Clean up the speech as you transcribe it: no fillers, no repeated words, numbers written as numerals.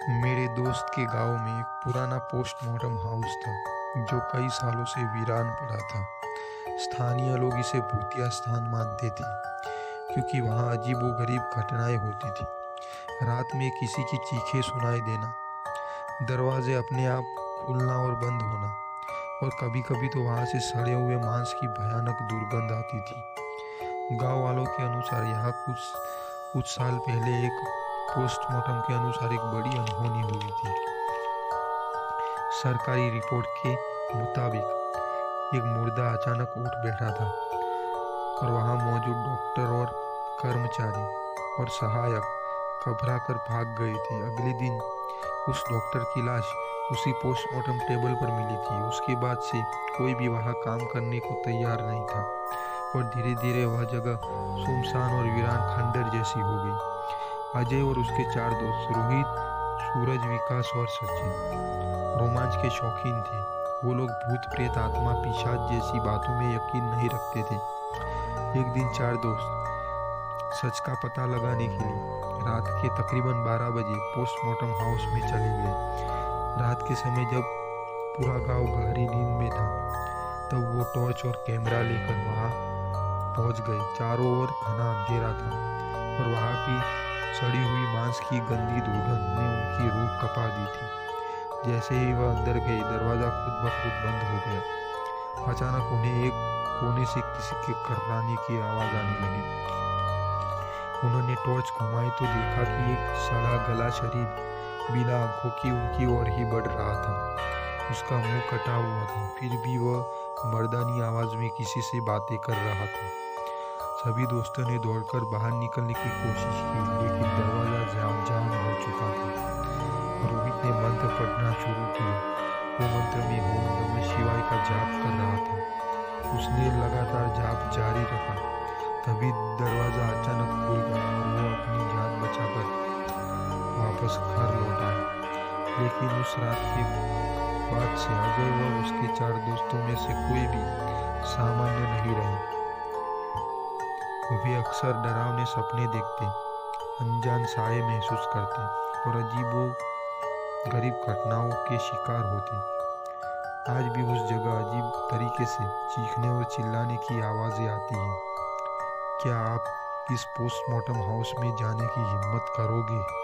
मेरे दोस्त के गांव में एक पुराना पोस्टमार्टम हाउस था जो कई सालों से वीरान पड़ा था। स्थानीय लोग इसे भूतिया स्थान मानते थे क्योंकि वहां अजीबोगरीब घटनाएं होती थी। रात में किसी की चीखें सुनाई देना, दरवाजे अपने आप खुलना और बंद होना, और कभी कभी तो वहां से सड़े हुए मांस की भयानक दुर्गंध आती थी। गांव वालों के अनुसार यहाँ कुछ कुछ साल पहले एक पोस्टमार्टम के अनुसार एक बड़ी अनहोनी हुई थी। सरकारी रिपोर्ट के मुताबिक एक मुर्दा अचानक उठ बैठा था और वहां मौजूद डॉक्टर और कर्मचारी और सहायक घबरा कर भाग गए थे। अगले दिन उस डॉक्टर की लाश उसी पोस्टमार्टम टेबल पर मिली थी। उसके बाद से कोई भी वहां काम करने को तैयार नहीं था और धीरे धीरे वह जगह सुनसान और वीरान खंडर जैसी हो गई। अजय और उसके चार दोस्त रोहित, सूरज, विकास और सचिन रोमांच के शौकीन थे। वो लोग भूत प्रेत, आत्मा, पिशाच जैसी बातों में यकीन नहीं रखते थे। एक दिन चार दोस्त सच का पता लगाने के लिए रात के तकरीबन 12 बजे पोस्टमार्टम हाउस में चले गए। रात के समय जब पूरा गांव गहरी नींद में था तब वो टॉर्च और कैमरा लेकर वहां पहुंच गए। चारों ओर घना अंधेरा था और वहां की सड़ी हुई मांस की गंदी दुर्गंध ने उनकी रूह कपा दी थी। जैसे ही वह अंदर गए, दरवाजा खुद ब खुद बंद हो गया। अचानक उन्हें एक कोने से किसी के कर्राने की आवाज आने लगी। उन्होंने टॉर्च घुमाई तो देखा कि एक सड़ा गला शरीर बिना आंखों की उनकी ओर ही बढ़ रहा था। उसका मुंह कटा हुआ था, फिर भी वह मर्दानी आवाज में किसी से बातें कर रहा था। सभी दोस्तों ने दौड़कर बाहर निकलने की कोशिश की, लेकिन दरवाजा जाम हो चुका था। रोहित ने मंत्र पढ़ना शुरू किया। वो मंत्र में ओम नमः शिवाय का जाप कर रहा था। उसने लगातार जाप जारी रखा। तभी दरवाजा अचानक खुल गया और वो अपनी जान बचाकर वापस घर लौट आया। लेकिन उस रात के बाद से अजय व उसके चार दोस्तों में से कोई भी सामान्य नहीं रहे। वे अक्सर डरावने सपने देखते, अनजान साए महसूस करते और अजीबो गरीब घटनाओं के शिकार होते। आज भी उस जगह अजीब तरीके से चीखने और चिल्लाने की आवाजें आती हैं। क्या आप इस पोस्टमार्टम हाउस में जाने की हिम्मत करोगे?